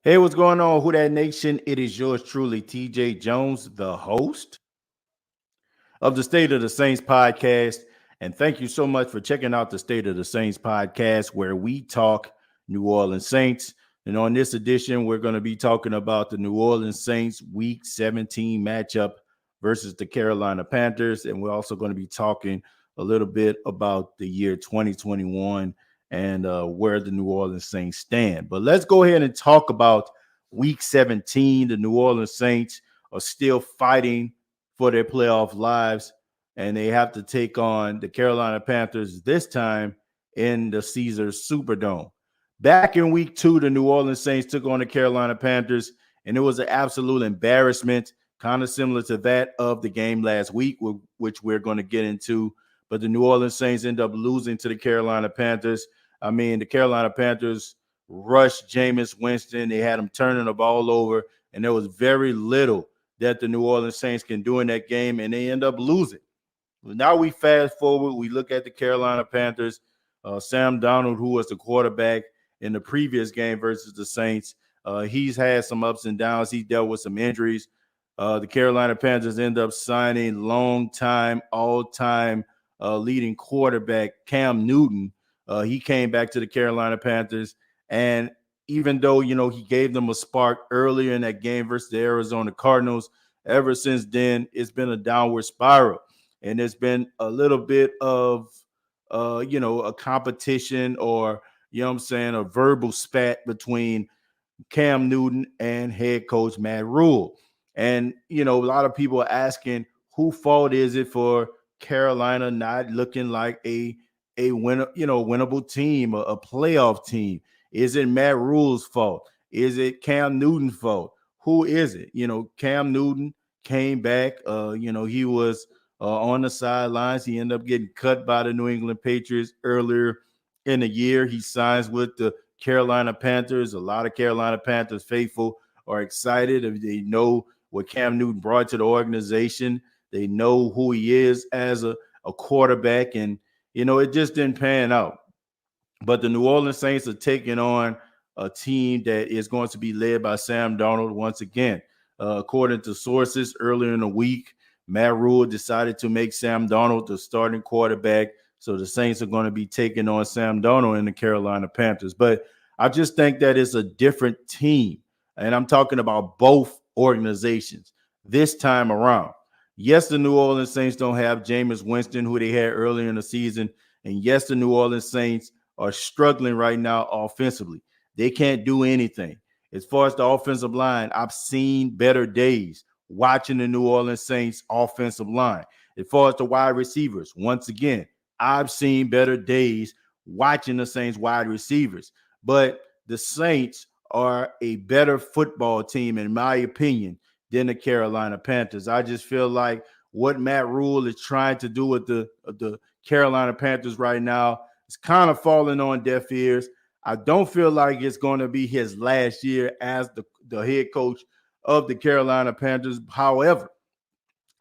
Hey, what's going on, Who That Nation? It is yours truly, TJ Jones, the host of the State of the Saints podcast. And thank you so much for checking out the State of the Saints podcast, where we talk New Orleans Saints. And on this edition, we're going to be talking about the New Orleans Saints Week 17 matchup versus the Carolina Panthers. And we're also going to be talking a little bit about the year 2021 and where the New Orleans Saints stand. But let's go ahead and talk about Week 17. The New Orleans Saints are still fighting for their playoff lives, and they have to take on the Carolina Panthers this time in the Caesars Superdome. Back in week 2, the New Orleans Saints took on the Carolina Panthers, and it was an absolute embarrassment, kind of similar to that of the game last week, which we're going to get into. But the New Orleans Saints end up losing to the Carolina Panthers. I mean, the Carolina Panthers rushed Jameis Winston. They had him turning the ball over, and there was very little that the New Orleans Saints can do in that game, and they end up losing. Now we fast forward, we look at the Carolina Panthers. Sam Darnold, who was the quarterback in the previous game versus the Saints, he's had some ups and downs. He dealt with some injuries. The Carolina Panthers end up signing long-time, all-time leading quarterback Cam Newton. He came back to the Carolina Panthers, and even though, he gave them a spark earlier in that game versus the Arizona Cardinals, ever since then, it's been a downward spiral. And there's been a little bit of, a competition or, a verbal spat between Cam Newton and head coach Matt Rule. And, a lot of people are asking, who fault is it for Carolina not looking like a winnable team, a playoff team? Is it Matt Rule's fault? Is it Cam Newton's fault? Who is it? Cam Newton came back. He was on the sidelines. He ended up getting cut by the New England Patriots earlier in the year. He signs with the Carolina Panthers. A lot of Carolina Panthers faithful are excited. They know what Cam Newton brought to the organization. They know who he is as a quarterback. And, it just didn't pan out. But the New Orleans Saints are taking on a team that is going to be led by Sam Darnold once again. According to sources earlier in the week, Matt Rule decided to make Sam Darnold the starting quarterback. So the Saints are going to be taking on Sam Darnold and the Carolina Panthers. But I just think that it's a different team. And I'm talking about both organizations this time around. Yes, the New Orleans Saints don't have Jameis Winston, who they had earlier in the season. And yes, the New Orleans Saints are struggling right now offensively. They can't do anything. As far as the offensive line, I've seen better days watching the New Orleans Saints offensive line. As far as the wide receivers, once again, I've seen better days watching the Saints wide receivers. But the Saints are a better football team, in my opinion, than the Carolina Panthers. I just feel like what Matt Rule is trying to do with the Carolina Panthers right now is kind of falling on deaf ears. I don't feel like it's going to be his last year as the head coach of the Carolina Panthers. However,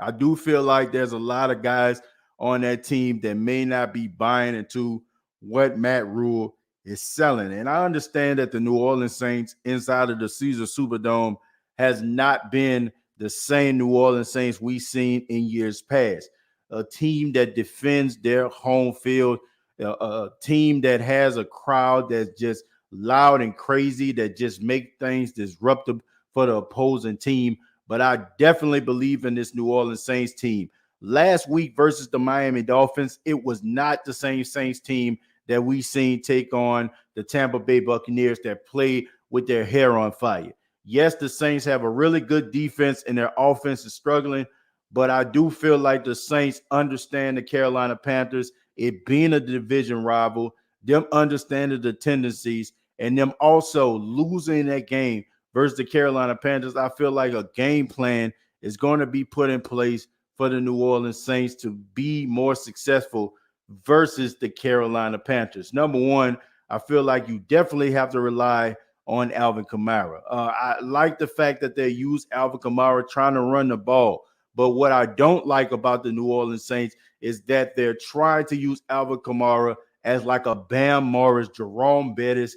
I do feel like there's a lot of guys on that team that may not be buying into what Matt Rule is selling. And I understand that the New Orleans Saints inside of the Caesar Superdome has not been the same New Orleans Saints we've seen in years past. A team that defends their home field, a team that has a crowd that's just loud and crazy, that just make things disruptive for the opposing team. But I definitely believe in this New Orleans Saints team. Last week versus the Miami Dolphins, it was not the same Saints team that we seen take on the Tampa Bay Buccaneers that played with their hair on fire. Yes, the Saints have a really good defense and their offense is struggling, but I do feel like the Saints understand the Carolina Panthers, it being a division rival, them understanding the tendencies, and them also losing that game versus the Carolina Panthers. I feel like a game plan is going to be put in place for the New Orleans Saints to be more successful versus the Carolina Panthers. Number one, I feel like you definitely have to rely on Alvin Kamara. I like the fact that they use Alvin Kamara trying to run the ball. But what I don't like about the New Orleans Saints is that they're trying to use Alvin Kamara as like a Bam Morris, Jerome Bettis,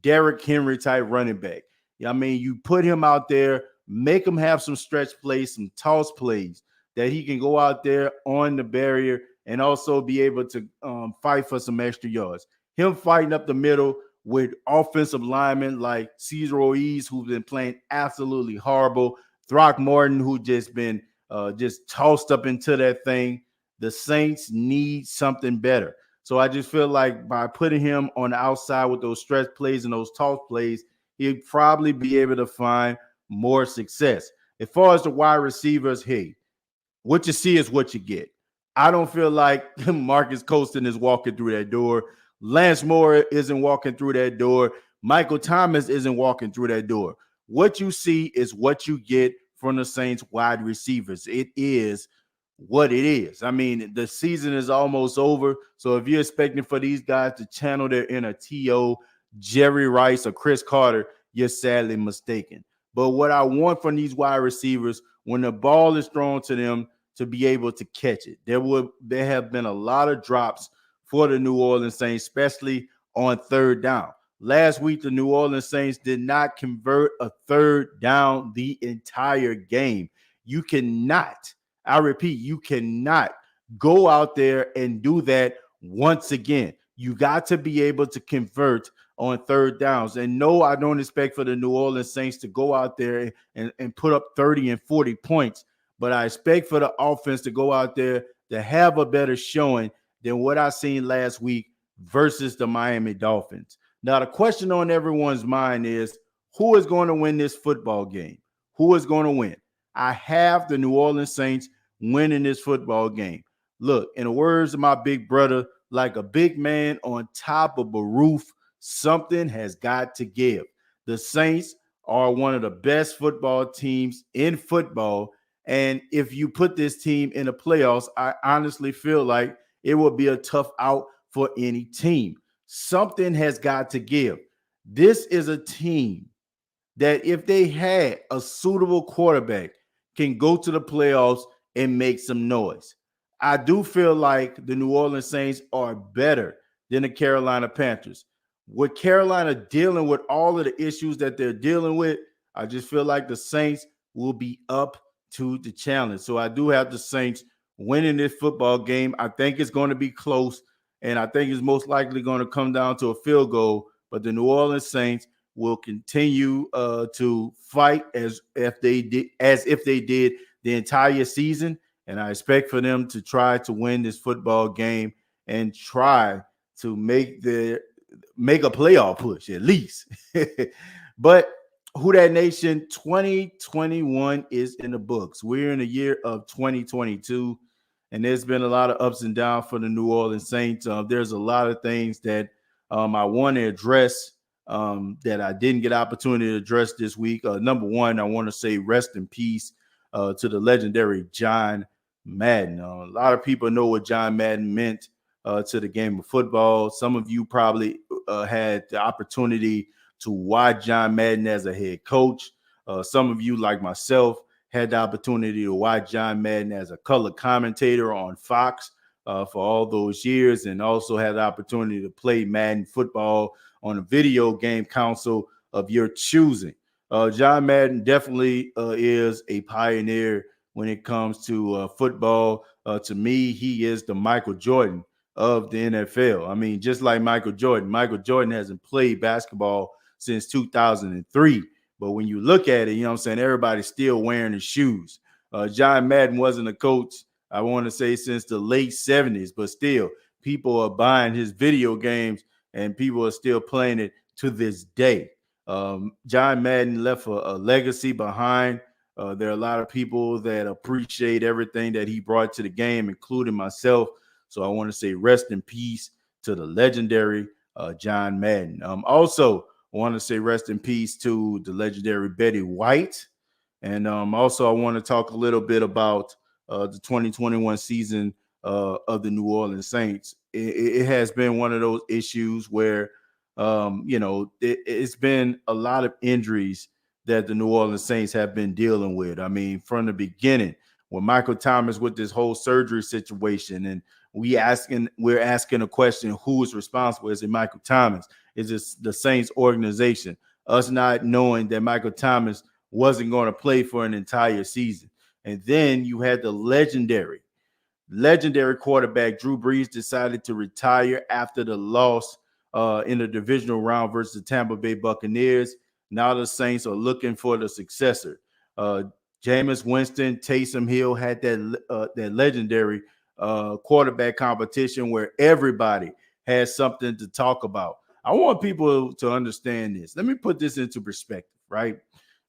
Derrick Henry type running back. I mean, you put him out there, make him have some stretch plays, some toss plays that he can go out there on the barrier and also be able to fight for some extra yards. Him fighting up the middle with offensive linemen like Cesar Ruiz, who's been playing absolutely horrible, Throckmorton, who just been just tossed up into that thing. The Saints need something better. So I just feel like by putting him on the outside with those stretch plays and those toss plays, he'd probably be able to find more success. As far as the wide receivers, hey, what you see is what you get. I don't feel like Marcus Colston is walking through that door. Lance Moore isn't walking through that door. Michael Thomas isn't walking through that door. What you see is what you get from the Saints wide receivers. It is what it is. I mean, the season is almost over. So if you're expecting for these guys to channel their inner T.O., Jerry Rice, or Chris Carter, you're sadly mistaken. But what I want from these wide receivers, when the ball is thrown to them, to be able to catch it. There have been a lot of drops for the New Orleans Saints, especially on third down. Last week, the New Orleans Saints did not convert a third down the entire game. You cannot, I repeat, you cannot go out there and do that once again. You got to be able to convert on third downs. And no, I don't expect for the New Orleans Saints to go out there and put up 30 and 40 points. But I expect for the offense to go out there to have a better showing than what I seen last week versus the Miami Dolphins. Now, the question on everyone's mind is, who is going to win this football game? Who is going to win? I have the New Orleans Saints winning this football game. Look, in the words of my big brother, like a big man on top of a roof, something has got to give. The Saints are one of the best football teams in football. And if you put this team in the playoffs, I honestly feel like it will be a tough out for any team. Something has got to give. This is a team that if they had a suitable quarterback can go to the playoffs and make some noise. I do feel like the New Orleans Saints are better than the Carolina Panthers. With Carolina dealing with all of the issues that they're dealing with, I just feel like the Saints will be up to the challenge. So I do have the Saints winning this football game. I think it's going to be close, and I think it's most likely going to come down to a field goal. But the New Orleans Saints will continue to fight as if they did the entire season, and I expect for them to try to win this football game and try to make a playoff push at least. But Who Dat Nation 2021 is in the books. We're in the year of 2022, and there's been a lot of ups and downs for the New Orleans Saints. There's a lot of things that I want to address that I didn't get opportunity to address this week. Number one, I want to say rest in peace to the legendary John Madden. A lot of people know what John Madden meant to the game of football. Some of you probably had the opportunity to watch John Madden as a head coach. Some of you, like myself, had the opportunity to watch John Madden as a color commentator on Fox for all those years, and also had the opportunity to play Madden football on a video game console of your choosing. John Madden definitely is a pioneer when it comes to football. To me, he is the Michael Jordan of the NFL. I mean, just like Michael Jordan hasn't played basketball since 2003. But when you look at it, you know what I'm saying, everybody's still wearing his shoes. John Madden wasn't a coach, I want to say, since the late 70s, but still, people are buying his video games and people are still playing it to this day. John Madden left a legacy behind. There are a lot of people that appreciate everything that he brought to the game, including myself. So I want to say rest in peace to the legendary John Madden. Also, I want to say rest in peace to the legendary Betty White. And also, I want to talk a little bit about the 2021 season of the New Orleans Saints. It has been one of those issues where, it's been a lot of injuries that the New Orleans Saints have been dealing with. I mean, from the beginning, when Michael Thomas with this whole surgery situation, and we're asking a question: who is responsible? Is it Michael Thomas? Is it the Saints organization? us not knowing that Michael Thomas wasn't going to play for an entire season. And then you had the legendary quarterback Drew Brees decided to retire after the loss in the divisional round versus the Tampa Bay Buccaneers. Now the Saints are looking for the successor. Jameis Winston, Taysom Hill had that legendary quarterback competition where everybody has something to talk about. I want people to understand this. Let me put this into perspective, right?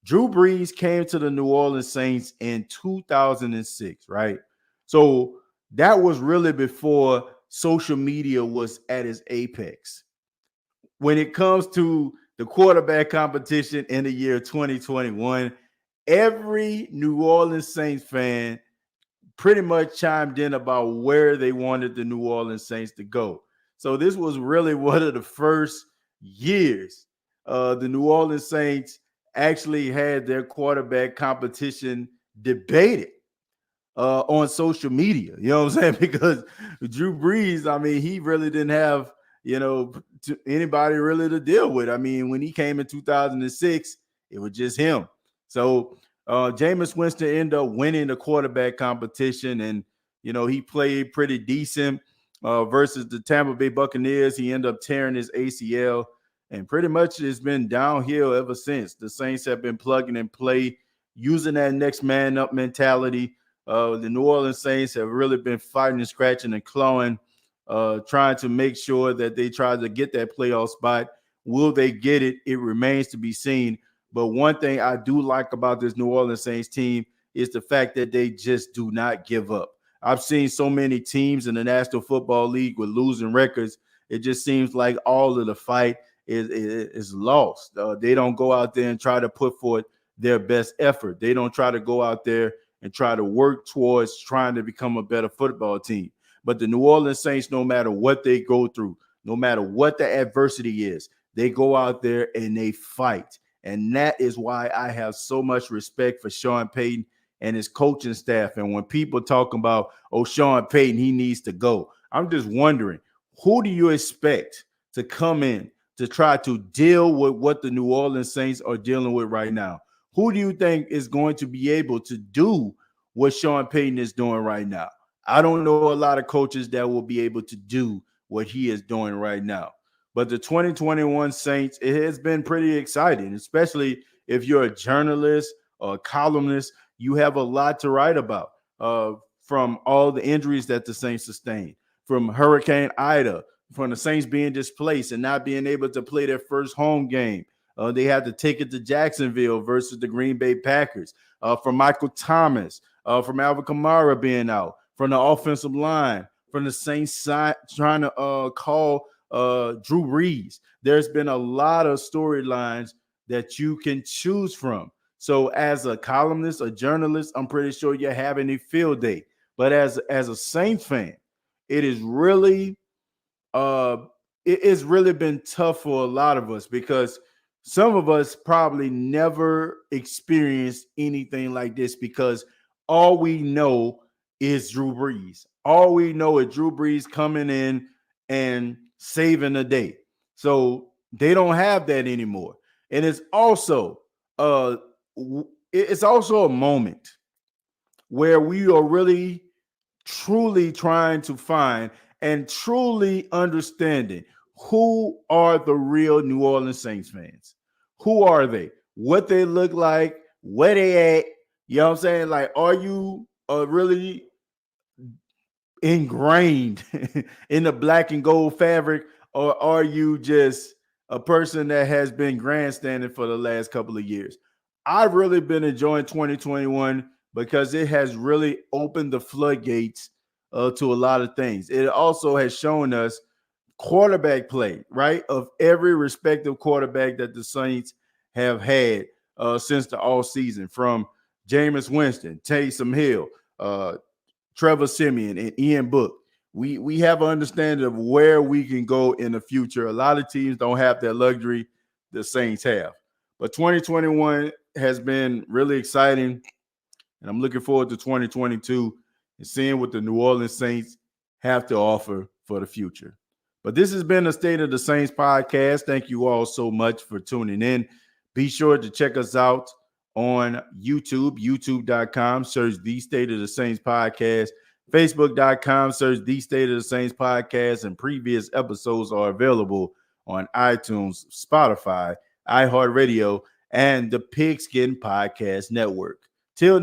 Drew Brees came to the New Orleans Saints in 2006, right? So that was really before social media was at its apex. When it comes to the quarterback competition in the year 2021, every New Orleans Saints fan pretty much chimed in about where they wanted the New Orleans Saints to go. So this was really one of the first years the New Orleans Saints actually had their quarterback competition debated on social media. You know what I'm saying? Because Drew Brees, I mean, he really didn't have, anybody really to deal with. I mean, when he came in 2006, it was just him. So Jameis Winston ended up winning the quarterback competition, and he played pretty decent versus the Tampa Bay Buccaneers. He ended up tearing his ACL, and pretty much it's been downhill ever since. The Saints have been plugging and play, using that next man up mentality. The New Orleans Saints have really been fighting and scratching and clawing, trying to make sure that they try to get that playoff spot. Will they get it? It remains to be seen. But one thing I do like about this New Orleans Saints team is the fact that they just do not give up. I've seen so many teams in the National Football League with losing records. It just seems like all of the fight is lost. They don't go out there and try to put forth their best effort. They don't try to go out there and try to work towards trying to become a better football team. But the New Orleans Saints, no matter what they go through, no matter what the adversity is, they go out there and they fight. And that is why I have so much respect for Sean Payton and his coaching staff. And when people talk about, Sean Payton, he needs to go, I'm just wondering, who do you expect to come in to try to deal with what the New Orleans Saints are dealing with right now? Who do you think is going to be able to do what Sean Payton is doing right now? I don't know a lot of coaches that will be able to do what he is doing right now. But the 2021 Saints, it has been pretty exciting, especially if you're a journalist or a columnist. You have a lot to write about from all the injuries that the Saints sustained, from Hurricane Ida, from the Saints being displaced and not being able to play their first home game. They had to take it to Jacksonville versus the Green Bay Packers. From Michael Thomas, from Alvin Kamara being out, from the offensive line, from the Saints side trying to call Drew Brees. There's been a lot of storylines that you can choose from. So as a columnist, a journalist, I'm pretty sure you're having a field day. But as a Saints fan, it is really it's really been tough for a lot of us because some of us probably never experienced anything like this because all we know is Drew Brees. All we know is Drew Brees coming in and saving the day. So they don't have that anymore. And it's also a moment where we are really truly trying to find and truly understanding who are the real New Orleans Saints fans. Who are they? What they look like? Where they at? You know what I'm saying? Like, are you really ingrained in the black and gold fabric, or are you just a person that has been grandstanding for the last couple of years? I've really been enjoying 2021 because it has really opened the floodgates to a lot of things. It also has shown us quarterback play, right? Of every respective quarterback that the Saints have had since the all season, from Jameis Winston, Taysom Hill, Trevor Siemian, and Ian Book. We have an understanding of where we can go in the future. A lot of teams don't have that luxury. The Saints have. But 2021 has been really exciting, and I'm looking forward to 2022 and seeing what the New Orleans Saints have to offer for the future. But this has been the State of the Saints podcast. Thank you all so much for tuning in. Be sure to check us out on YouTube, youtube.com, search The State of the Saints Podcast, facebook.com, search The State of the Saints Podcast, and previous episodes are available on iTunes, Spotify, iHeartRadio, and the Pigskin Podcast Network. Till